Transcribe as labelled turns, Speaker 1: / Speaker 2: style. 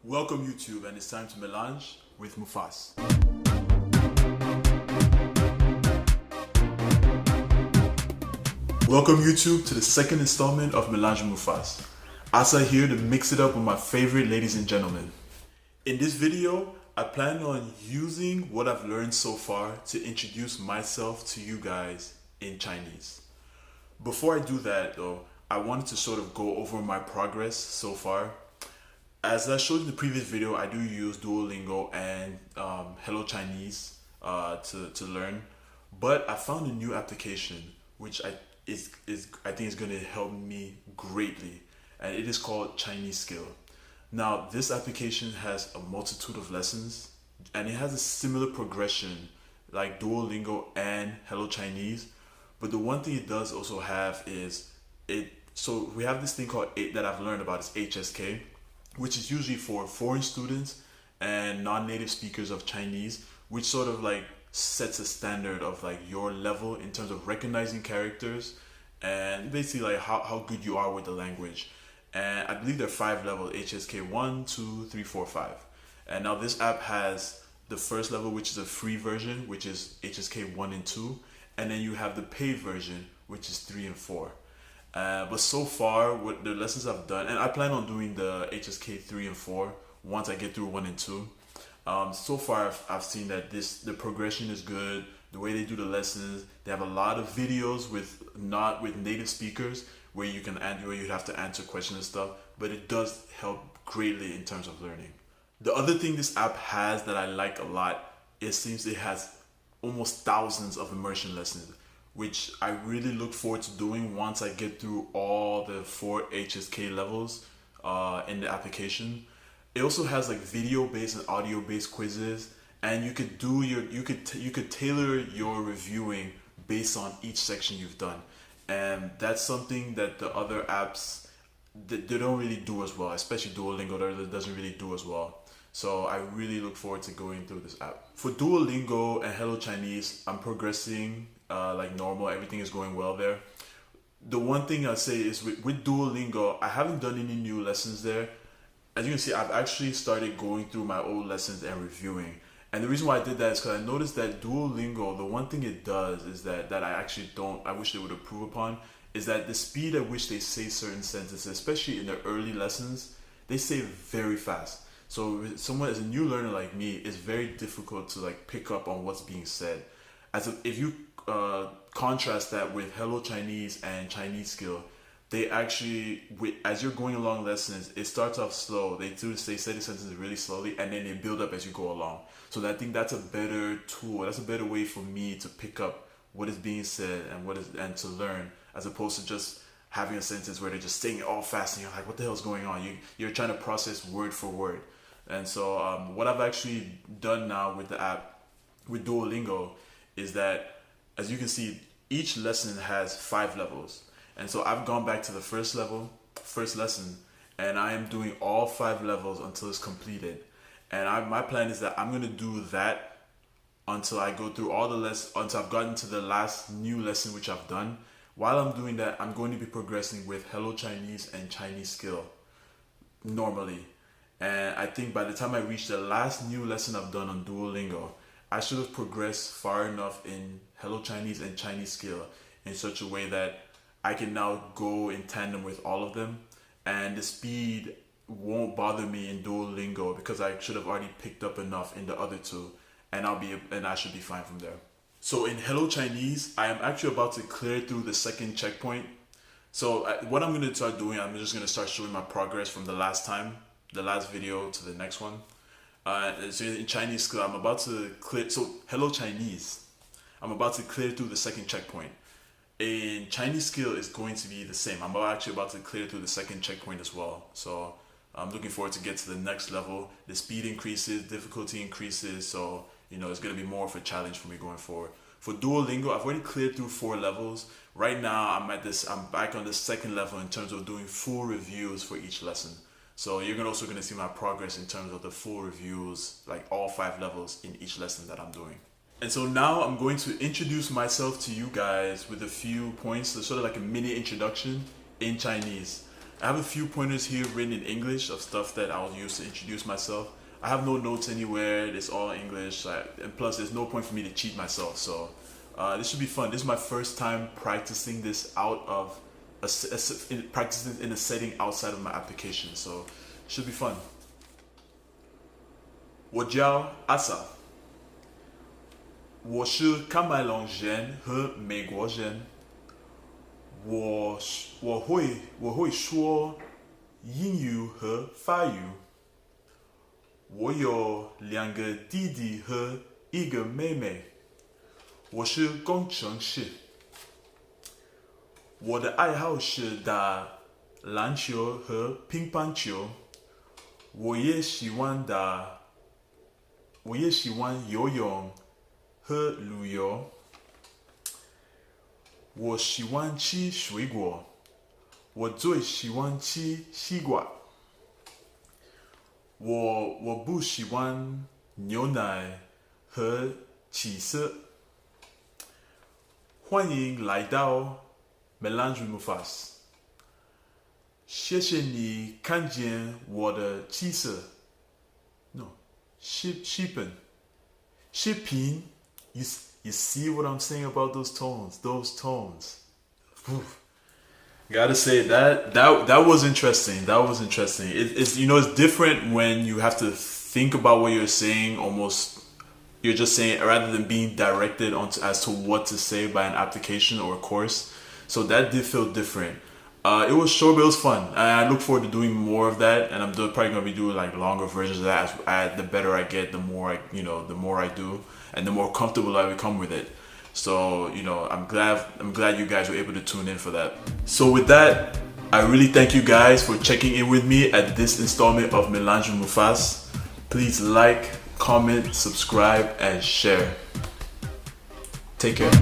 Speaker 1: Welcome YouTube, and it's time to Melange with Mufas. Welcome YouTube to the second installment of Melange with Mufas. Asa'ah here to mix it up with my favorite ladies and gentlemen. In this video, I plan on using what I've learned so far to introduce myself to you guys in Chinese. Before I do that though, I wanted to sort of go over my progress so far. As I showed in the previous video, I do use duoLingo and Hello Chinese to learn, but I found a new application which I think is going to help me greatly, and it is called ChineseSkill. Now, this application has a multitude of lessons, and it has a similar progression like duoLingo and Hello Chinese, but the one thing it does also have is so we have this thing called that I've learned about is HSK, which is usually for foreign students and non-native speakers of Chinese, which sort of like sets a standard of like your level in terms of recognizing characters and basically like how good you are with the language. And I believe there are 5 levels: HSK 1, 2, 3, 4, 5. And now this app has the first level, which is a free version, which is HSK 1 and 2, and then you have the paid version, which is 3 and 4. But so far, with the lessons I've done, and I plan on doing the HSK 3 and 4 once I get through 1 and 2. So far, I've seen that the progression is good. The way they do the lessons, they have a lot of videos with native speakers where you have to answer questions and stuff. But it does help greatly in terms of learning. The other thing this app has that I like a lot, it seems it has almost thousands of immersion lessons, which I really look forward to doing once I get through all the 4 HSK levels in the application. It also has like video-based and audio-based quizzes, and you could tailor your reviewing based on each section you've done, and that's something that the other apps they don't really do as well, especially duoLingo doesn't really do as well. So I really look forward to going through this app. For duoLingo and Hello Chinese, I'm progressing like normal. Everything is going well there. The one thing I'll say is with duoLingo, I haven't done any new lessons there. As you can see, I've actually started going through my old lessons and reviewing. And the reason why I did that is because I noticed that duoLingo, the one thing it does is that I wish they would improve upon, is that the speed at which they say certain sentences, especially in the early lessons, they say very fast. So someone as a new learner like me, it's very difficult to like pick up on what's being said. If you contrast that with Hello Chinese and ChineseSkill, they actually, as you're going along lessons, it starts off slow. They do say sentences really slowly, and then they build up as you go along. So I think that's a better tool. That's a better way for me to pick up what is being said and to learn, as opposed to just having a sentence where they're just saying it all fast and you're like, what the hell is going on? You're trying to process word for word. And so what I've actually done now with the app, with duoLingo, is that, as you can see, each lesson has 5 levels. And so I've gone back to the first lesson, and I am doing all 5 levels until it's completed. And my plan is that I'm going to do that until I go through all the lessons, until I've gotten to the last new lesson which I've done. While I'm doing that, I'm going to be progressing with Hello Chinese and ChineseSkill normally. And I think by the time I reach the last new lesson I've done on duoLingo, I should have progressed far enough in Hello Chinese and ChineseSkill in such a way that I can now go in tandem with all of them, and the speed won't bother me in duoLingo because I should have already picked up enough in the other 2, and I should be fine from there. So in Hello Chinese, I am actually about to clear through the second checkpoint. So what I'm going to start doing, I'm just going to start showing my progress from the last video to the next one. So in ChineseSkill, I'm about to clear. So Hello Chinese, I'm about to clear through the second checkpoint. In ChineseSkill, is going to be the same. I'm actually about to clear through the second checkpoint as well. So I'm looking forward to get to the next level. The speed increases, difficulty increases, so it's going to be more of a challenge for me going forward. For duoLingo, I've already cleared through 4 levels. Right now, I'm back on the second level in terms of doing full reviews for each lesson. So you're also going to see my progress in terms of the full reviews, like all 5 levels in each lesson that I'm doing. And so now I'm going to introduce myself to you guys with a few points, so sort of like a mini introduction in Chinese. I have a few pointers here written in English of stuff that I'll use to introduce myself. I have no notes anywhere. It's all English, and plus there's no point for me to cheat myself. So this should be fun. This is my first time practicing this out of practicing in a setting outside of my application. So it should be fun. 我叫 Asa'ah， 我是喀麦隆人和美国人。我会说英语和法语。我有2个弟弟和1个妹妹。我是工程师。我的爱好是打篮球和乒乓球。我也喜欢游泳和旅游。我喜欢吃水果。我最喜欢吃西瓜。我不喜欢牛奶和起司。欢迎来到 Melange Mufas。谢谢你看见我的气色。视频。You see what I'm saying about those tones? Those tones. Whew. Gotta say that was interesting. That was interesting. It's it's different when you have to think about what you're saying. Almost you're just saying rather than being directed as to what to say by an application or a course. So that did feel different. It was short, but it was fun. I look forward to doing more of that, and I'm probably gonna be doing like longer versions of that. The better I get, the more I do, and the more comfortable I become with it. So I'm glad you guys were able to tune in for that. So with that, I really thank you guys for checking in with me at this installment of Melange Mufas. Please like, comment, subscribe, and share. Take care.